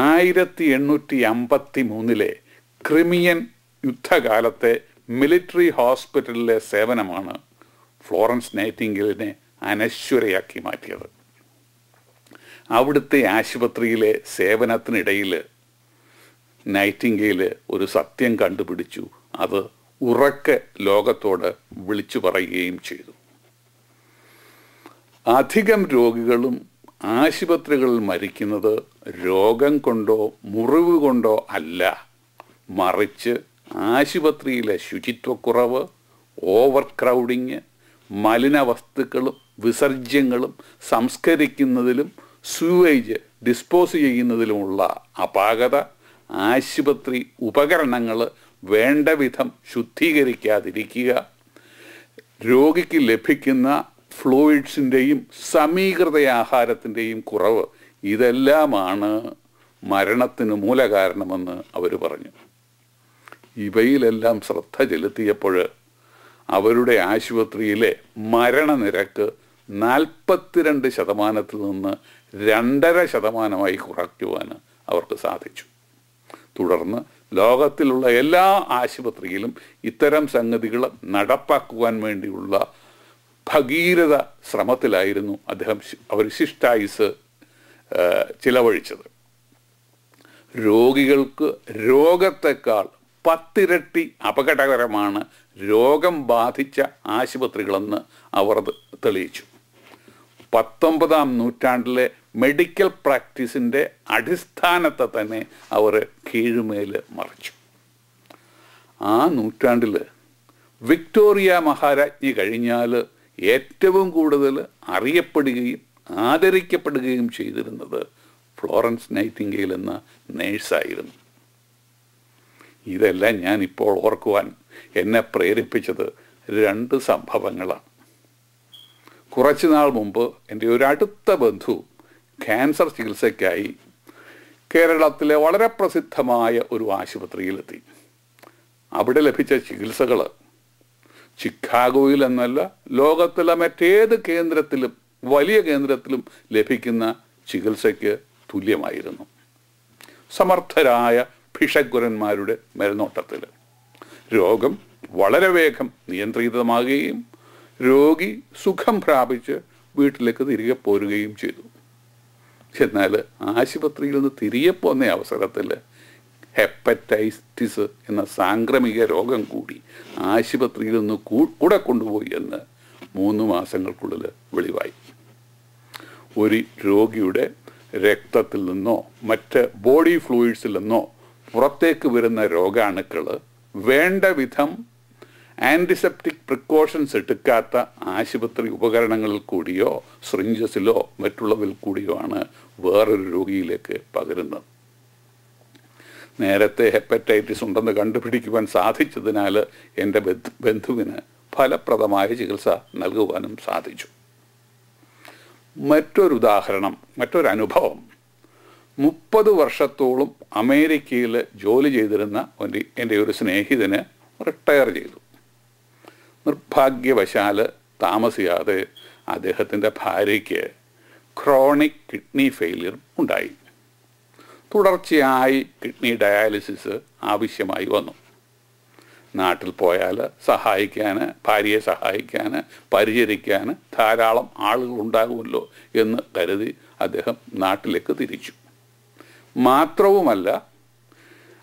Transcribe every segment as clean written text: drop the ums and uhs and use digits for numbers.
1853 Crimean യുദ്ധകാലത്തെ military ഹോസ്പിറ്റലിലെ സേവനമാണ് Florence നൈറ്റിംഗേലിനെ അനശ്വരയാക്കി മാറ്റിയത്. അവിടുത്തെ ആശുപത്രിയിലെ സേവനത്തിനിടയിൽ നൈറ്റിംഗേൽ ഒരു സത്യം കണ്ടുപിടിച്ചു. അത് ഉറക്കെ ലോകത്തോട് വിളിച്ചു പറയുകയും ചെയ്തു. അധികം രോഗികളും ആശുപത്രികളിൽ മരിക്കുന്നത് രോഗം കൊണ്ടോ മുറിവ് കൊണ്ടോ അല്ല, മറിച്ച് ആശുപത്രിയിലെ ശുചിത്വക്കുറവ്, ഓവർ ക്രൗഡിങ്, മലിന വസ്തുക്കളും വിസർജ്യങ്ങളും സംസ്കരിക്കുന്നതിലും സ്യൂവേജ് ഡിസ്പോസ് ചെയ്യുന്നതിലുമുള്ള അപാകത, ആശുപത്രി ഉപകരണങ്ങൾ വേണ്ട വിധം ശുദ്ധീകരിക്കാതിരിക്കുക, രോഗിക്ക് ലഭിക്കുന്ന ഫ്ലൂയിഡ്സിൻ്റെയും സമീകൃത ആഹാരത്തിൻ്റെയും കുറവ്, ഇതെല്ലാമാണ് മരണത്തിന് മൂലകാരണമെന്ന് അവർ പറഞ്ഞു. ഇവയിലെല്ലാം ശ്രദ്ധ ചെലുത്തിയപ്പോൾ അവരുടെ ആശുപത്രിയിലെ മരണനിരക്ക് 42% നിന്ന് 2.5% കുറയ്ക്കുവാൻ അവർക്ക് സാധിച്ചു. തുടർന്ന് ലോകത്തിലുള്ള എല്ലാ ആശുപത്രിയിലും ഇത്തരം സംഗതികൾ നടപ്പാക്കുവാൻ വേണ്ടിയുള്ള ഭഗീരഥ ശ്രമത്തിലായിരുന്നു അവർ ശിഷ്ടായുസ് ചിലവഴിച്ചത്. രോഗികൾക്ക് രോഗത്തെക്കാൾ 10 ഇരട്ടി അപകടകരമാണ് രോഗം ബാധിച്ച ആശുപത്രികളെന്ന് അവർ തെളിയിച്ചു. 19-ാം നൂറ്റാണ്ടിലെ മെഡിക്കൽ പ്രാക്ടീസിൻ്റെ അടിസ്ഥാനത്തെ തന്നെ അവർ കീഴ്മേൽ മറിച്ചു. ആ നൂറ്റാണ്ടിൽ വിക്ടോറിയ മഹാരാജ്ഞി കഴിഞ്ഞാൽ ഏറ്റവും കൂടുതൽ അറിയപ്പെടുകയും ആദരിക്കപ്പെടുകയും ചെയ്തിരുന്നത് ഫ്ലോറൻസ് നൈറ്റിംഗേൽ എന്ന നേഴ്സായിരുന്നു. ഇതെല്ലാം ഞാൻ ഇപ്പോൾ ഓർക്കുവാൻ എന്നെ പ്രേരിപ്പിച്ചത് 2 സംഭവങ്ങളാണ്. കുറച്ചു നാൾ മുമ്പ് എൻ്റെ ഒരു അടുത്ത ബന്ധു ക്യാൻസർ ചികിത്സയ്ക്കായി കേരളത്തിലെ വളരെ പ്രസിദ്ധമായ ഒരു ആശുപത്രിയിലെത്തി. അവിടെ ലഭിച്ച ചികിത്സകൾ ചിക്കാഗോയിൽ എന്നല്ല, ലോകത്തിലെ മറ്റേത് കേന്ദ്രത്തിലും വലിയ കേന്ദ്രത്തിലും ലഭിക്കുന്ന ചികിത്സയ്ക്ക് തുല്യമായിരുന്നു. സമർത്ഥരായ ഭിഷഗ്വരന്മാരുടെ മേൽനോട്ടത്തിൽ രോഗം വളരെ വേഗം നിയന്ത്രിതമാകുകയും രോഗി സുഖം പ്രാപിച്ച് വീട്ടിലേക്ക് തിരികെ പോരുകയും ചെയ്തു. എന്നാൽ ആശുപത്രിയിൽ നിന്ന് തിരികെ പോന്ന അവസരത്തിൽ ഹെപ്പറ്റൈറ്റിസ് എന്ന സാംക്രമിക രോഗം കൂടി ആശുപത്രിയിൽ നിന്ന് കൂടെ കൊണ്ടുപോയി എന്ന് 3 മാസങ്ങൾക്കുള്ളിൽ വെളിവായി. ഒരു രോഗിയുടെ രക്തത്തിൽ നിന്നോ മറ്റ് ബോഡി ഫ്ലൂയിഡ്സിൽ നിന്നോ പുറത്തേക്ക് വരുന്ന രോഗാണുക്കൾ വേണ്ട വിധം ആൻറ്റിസെപ്റ്റിക് പ്രിക്കോഷൻസ് എടുക്കാത്ത ആശുപത്രി ഉപകരണങ്ങളിൽ കൂടിയോ സിറിഞ്ചസിലോ മറ്റുള്ളതിൽ കൂടിയോ ആണ് വേറൊരു രോഗിയിലേക്ക് പകരുന്നത്. നേരത്തെ ഹെപ്പറ്റൈറ്റിസ് ഉണ്ടെന്ന് കണ്ടുപിടിക്കുവാൻ സാധിച്ചതിനാൽ എൻ്റെ ബന്ധുവിന് ഫലപ്രദമായ ചികിത്സ നൽകുവാനും സാധിച്ചു. മറ്റൊരനുഭവം 30 വർഷത്തോളം അമേരിക്കയിൽ ജോലി ചെയ്തിരുന്ന എൻ്റെ ഒരു സ്നേഹിതന് റിട്ടയർ ചെയ്തു. നിർഭാഗ്യവശാൽ താമസിയാതെ അദ്ദേഹത്തിൻ്റെ ഭാര്യയ്ക്ക് ക്രോണിക് കിഡ്നി ഫെയിലിയർ ഉണ്ടായി. തുടർച്ചയായി കിഡ്നി ഡയാലിസിസ് ആവശ്യമായി വന്നു. നാട്ടിൽ പോയാൽ ഭാര്യയെ സഹായിക്കാൻ പരിചരിക്കാൻ ധാരാളം ആളുകൾ ഉണ്ടാകുമല്ലോ എന്ന് കരുതി അദ്ദേഹം നാട്ടിലേക്ക് തിരിച്ചു. മാത്രവുമല്ല,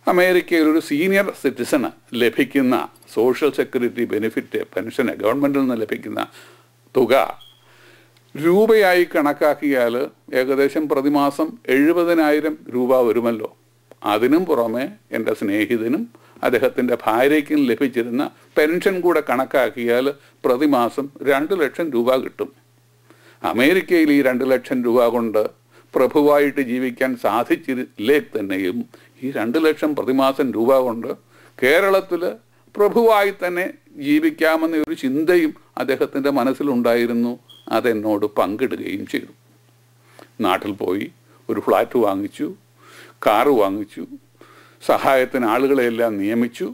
അമേരിക്കയിൽ ഒരു സീനിയർ സിറ്റിസണ് ലഭിക്കുന്ന സോഷ്യൽ സെക്യൂരിറ്റി ബെനിഫിറ്റ് പെൻഷന് ഗവൺമെൻറ്റിൽ നിന്ന് ലഭിക്കുന്ന തുക രൂപയായി കണക്കാക്കിയാൽ ഏകദേശം പ്രതിമാസം 70,000 രൂപ വരുമല്ലോ. അതിനും പുറമെ എൻ്റെ സ്നേഹിതനും അദ്ദേഹത്തിൻ്റെ ഭാര്യയ്ക്കും ലഭിച്ചിരുന്ന പെൻഷൻ കൂടെ കണക്കാക്കിയാൽ പ്രതിമാസം 2 ലക്ഷം രൂപ കിട്ടും. അമേരിക്കയിൽ ഈ 2 ലക്ഷം രൂപ കൊണ്ട് പ്രഭുവായിട്ട് ജീവിക്കാൻ സാധിച്ചില്ലേ തന്നെയും ഈ 2 ലക്ഷം പ്രതിമാസം രൂപ കൊണ്ട് കേരളത്തിൽ പ്രഭുവായി തന്നെ ജീവിക്കാമെന്ന ഒരു ചിന്തയും അദ്ദേഹത്തിൻ്റെ മനസ്സിലുണ്ടായിരുന്നു. അതെന്നോട് പങ്കിടുകയും ചെയ്തു. നാട്ടിൽ പോയി ഒരു ഫ്ലാറ്റ് വാങ്ങിച്ചു, കാറ് വാങ്ങിച്ചു, സഹായത്തിന് ആളുകളെയെല്ലാം നിയമിച്ചു.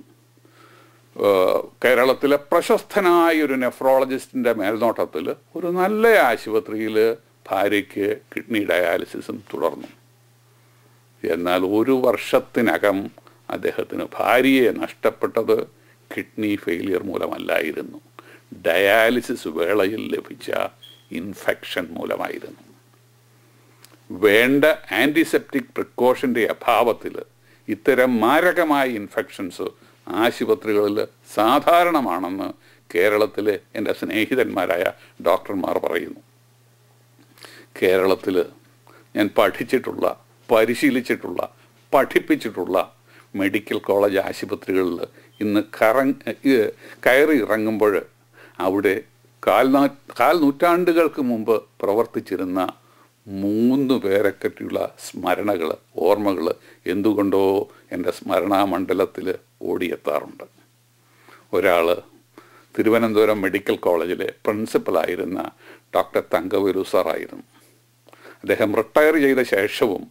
കേരളത്തിലെ പ്രശസ്തനായ ഒരു നെഫ്രോളജിസ്റ്റിൻ്റെ മേൽനോട്ടത്തിൽ ഒരു നല്ല ആശുപത്രിയിൽ ഭാര്യയ്ക്ക് കിഡ്നി ഡയാലിസിസും തുടർന്നു. എന്നാൽ 1 വർഷത്തിനകം അദ്ദേഹത്തിന് ഭാര്യയെ നഷ്ടപ്പെട്ടത് കിഡ്നി ഫെയിലിയർ മൂലമല്ലായിരുന്നു, ഡയാലിസിസ് വേളയിൽ ലഭിച്ച ഇൻഫെക്ഷൻ മൂലമായിരുന്നു. വേണ്ട ആൻറ്റിസെപ്റ്റിക് പ്രിക്കോഷൻ്റെ അഭാവത്തിൽ ഇത്തരം മാരകമായ ഇൻഫെക്ഷൻസ് ആശുപത്രികളിൽ സാധാരണമാണെന്ന് കേരളത്തിലെ എൻ്റെ സ്നേഹിതന്മാരായ ഡോക്ടർമാർ പറയുന്നു. കേരളത്തിൽ ഞാൻ പഠിച്ചിട്ടുള്ള, പരിശീലിച്ചിട്ടുള്ള, പഠിപ്പിച്ചിട്ടുള്ള മെഡിക്കൽ കോളേജ് ആശുപത്രികളിൽ ഇന്ന് കയറി ഇറങ്ങുമ്പോൾ അവിടെ കാൽനൂറ്റാണ്ടുകൾക്ക് മുമ്പ് പ്രവർത്തിച്ചിരുന്ന 3 പേരെപ്പറ്റിയുള്ള സ്മരണകൾ, ഓർമ്മകൾ എന്തുകൊണ്ടോ എൻ്റെ സ്മരണാമണ്ഡലത്തിൽ ഓടിയെത്താറുണ്ട്. ഒരാൾ തിരുവനന്തപുരം മെഡിക്കൽ കോളേജിലെ പ്രിൻസിപ്പലായിരുന്ന ഡോക്ടർ തങ്കവേലു സാറായിരുന്നു. അദ്ദേഹം റിട്ടയർ ചെയ്ത ശേഷവും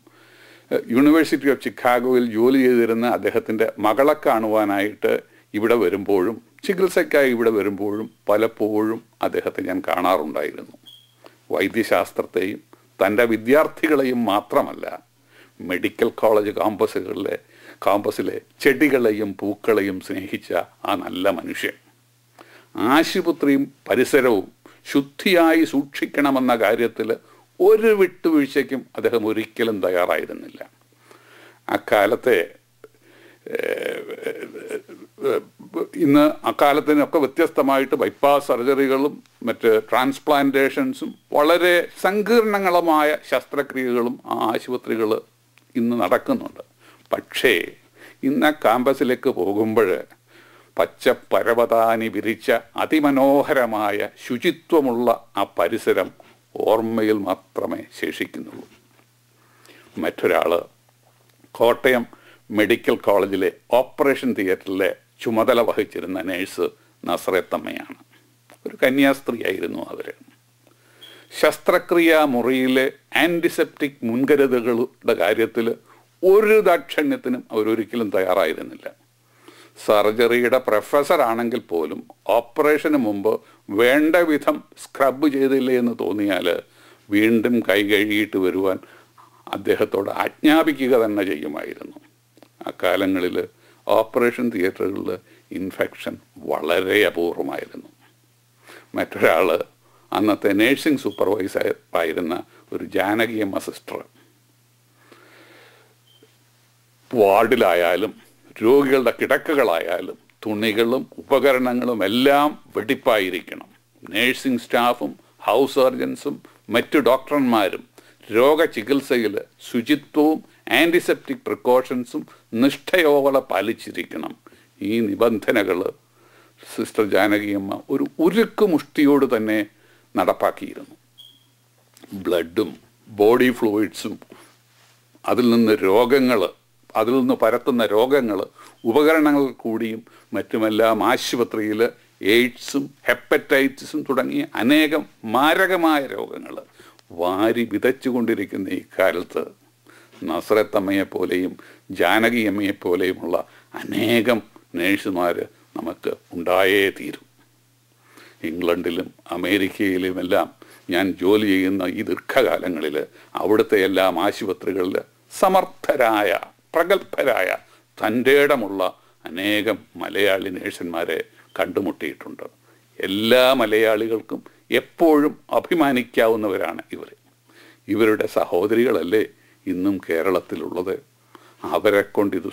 യൂണിവേഴ്സിറ്റി ഓഫ് ചിക്കാഗോയിൽ ജോലി ചെയ്തിരുന്ന അദ്ദേഹത്തിൻ്റെ മകളെ കാണുവാനായിട്ട് ഇവിടെ വരുമ്പോഴും ചികിത്സയ്ക്കായി ഇവിടെ വരുമ്പോഴും പലപ്പോഴും അദ്ദേഹത്തെ ഞാൻ കാണാറുണ്ടായിരുന്നു. വൈദ്യശാസ്ത്രത്തെയും തൻ്റെ വിദ്യാർത്ഥികളെയും മാത്രമല്ല, മെഡിക്കൽ കോളേജ് കാമ്പസിലെ ചെടികളെയും പൂക്കളെയും സ്നേഹിച്ച ആ നല്ല മനുഷ്യൻ ആശുപത്രിയും പരിസരവും ശുദ്ധിയായി സൂക്ഷിക്കണമെന്ന കാര്യത്തിൽ ഒരു വിട്ടുവീഴ്ചയ്ക്കും അദ്ദേഹം ഒരിക്കലും തയ്യാറായിരുന്നില്ല. അക്കാലത്തിനൊക്കെ വ്യത്യസ്തമായിട്ട് ബൈപ്പാസ് സർജറികളും മറ്റ് ട്രാൻസ്പ്ലാന്റേഷൻസും വളരെ സങ്കീർണങ്ങളുമായ ശസ്ത്രക്രിയകളും ആ ആശുപത്രികൾ ഇന്ന് നടക്കുന്നുണ്ട്. പക്ഷേ ഇന്ന് ക്യാമ്പസിലേക്ക് പോകുമ്പോൾ പച്ച പരവതാനി വിരിച്ച അതിമനോഹരമായ ശുചിത്വമുള്ള ആ പരിസരം ഓർമ്മയിൽ മാത്രമേ ശേഷിക്കുന്നുള്ളൂ. മറ്റൊരാൾ കോട്ടയം മെഡിക്കൽ കോളേജിലെ ഓപ്പറേഷൻ തിയേറ്ററിലെ ചുമതല വഹിച്ചിരുന്ന നേഴ്സ് നസ്രത്തമ്മയാണ്. ഒരു കന്യാസ്ത്രീയായിരുന്നു അവർ. ശസ്ത്രക്രിയാ മുറിയിലെ ആൻറ്റിസെപ്റ്റിക് മുൻകരുതലുകളുടെ കാര്യത്തിൽ ഒരു ദാക്ഷിണ്യത്തിനും അവരൊരിക്കലും തയ്യാറായിരുന്നില്ല. സർജറിയുടെ പ്രൊഫസറാണെങ്കിൽ പോലും ഓപ്പറേഷന് മുമ്പ് വേണ്ട വിധം സ്ക്രബ് ചെയ്തില്ല എന്ന് തോന്നിയാൽ വീണ്ടും കൈ കഴുകിയിട്ട് വരുവാൻ അദ്ദേഹത്തോട് ആജ്ഞാപിക്കുക തന്നെ ചെയ്യുമായിരുന്നു. അക്കാലങ്ങളിൽ ഓപ്പറേഷൻ തിയേറ്ററുകളിൽ ഇൻഫെക്ഷൻ വളരെ അപൂർവമായിരുന്നു. മറ്റൊരാൾ അന്നത്തെ നേഴ്സിംഗ് സൂപ്പർവൈസർ ആയിരുന്ന ഒരു ജാനകിയമ്മ സിസ്റ്റർ. വാർഡിലായാലും രോഗികളുടെ കിടക്കകളായാലും തുണികളും ഉപകരണങ്ങളും എല്ലാം വെടിപ്പായിരിക്കണം. നേഴ്സിംഗ് സ്റ്റാഫും ഹൗസ് സർജൻസും മറ്റു ഡോക്ടർമാരും രോഗചികിത്സയിൽ ശുചിത്വവും ആൻറ്റിസെപ്റ്റിക് പ്രിക്കോഷൻസും നിഷ്ഠയോടെ പാലിച്ചിരിക്കണം. ഈ നിബന്ധനകൾ സിസ്റ്റർ ജാനകിയമ്മ ഒരു ഉരുക്കുമുഷ്ടിയോട് തന്നെ നടപ്പാക്കിയിരുന്നു. ബ്ലഡും ബോഡി ഫ്ലൂയിഡ്സും അതിൽ നിന്ന് പരത്തുന്ന രോഗങ്ങൾ, ഉപകരണങ്ങൾ കൂടിയും മറ്റുമെല്ലാം ആശുപത്രിയിൽ എയ്ഡ്സും ഹെപ്പറ്റൈറ്റിസും തുടങ്ങിയ അനേകം മാരകമായ രോഗങ്ങൾ വാരി വിതച്ചുകൊണ്ടിരിക്കുന്ന ഈ കാലത്ത് നസ്രത്തമ്മയെപ്പോലെയും ജാനകിയമ്മയെപ്പോലെയുമുള്ള അനേകം നേഴ്സുമാർ നമുക്ക് ഉണ്ടായേ തീരും. ഇംഗ്ലണ്ടിലും അമേരിക്കയിലുമെല്ലാം ഞാൻ ജോലി ചെയ്യുന്ന ഈ ദീർഘകാലങ്ങളിൽ അവിടുത്തെ എല്ലാം ആശുപത്രികളിൽ സമർത്ഥരായ, പ്രഗത്ഭരായ, തൻ്റെടമുള്ള അനേകം മലയാളി നേഴ്സന്മാരെ കണ്ടുമുട്ടിയിട്ടുണ്ട്. എല്ലാ മലയാളികൾക്കും എപ്പോഴും അഭിമാനിക്കാവുന്നവരാണ് ഇവർ. ഇവരുടെ സഹോദരികളല്ലേ ഇന്നും കേരളത്തിലുള്ളത്. അവരെ കൊണ്ടിത്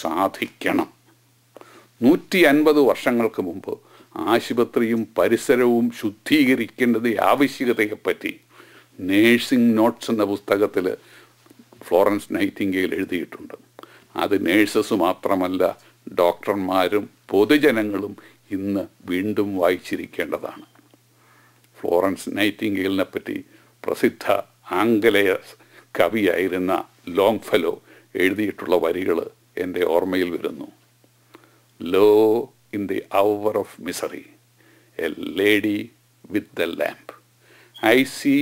സാധിക്കണം. 150 വർഷങ്ങൾക്ക് മുമ്പ് ആശുപത്രിയും പരിസരവും ശുദ്ധീകരിക്കേണ്ടത് ആവശ്യകതയെപ്പറ്റി നേഴ്സിംഗ് നോട്ട്സ് എന്ന പുസ്തകത്തിൽ ഫ്ലോറൻസ് നൈറ്റിംഗേൽ എഴുതിയിട്ടുണ്ട്. അത് നേഴ്സസ് മാത്രമല്ല, ഡോക്ടർമാരും പൊതുജനങ്ങളും ഇന്ന് വീണ്ടും വായിച്ചിരിക്കേണ്ടതാണ്. ഫ്ലോറൻസ് നൈറ്റിംഗേലിനെ പറ്റി പ്രസിദ്ധ ആംഗലേയ കവിയായിരുന്ന ലോങ്ഫെലോ എഴുതിയിട്ടുള്ള വരികൾ എൻ്റെ ഓർമ്മയിൽ വരുന്നു. Lo in the hour of misery, a lady with the lamp, I see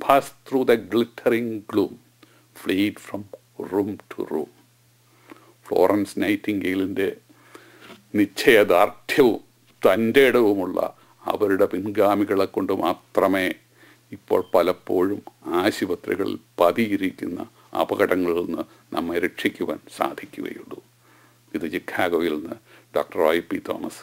pass through the glittering gloom, flit from room to room. Florence നൈറ്റിംഗേലിൻ്റെ നിശ്ചയദാർഢ്യവും തൻ്റെ ഇടവുമുള്ള അവരുടെ പിൻഗാമികളെ കൊണ്ട് മാത്രമേ ഇപ്പോൾ പലപ്പോഴും ആശുപത്രികളിൽ പതിയിരിക്കുന്ന അപകടങ്ങളിൽ നിന്ന് നമ്മെ രക്ഷിക്കുവാൻ സാധിക്കുകയുള്ളൂ. ഇത് ചിക്കാഗോയിൽ നിന്ന് ഡോക്ടർ റോയ് പി തോമസ്.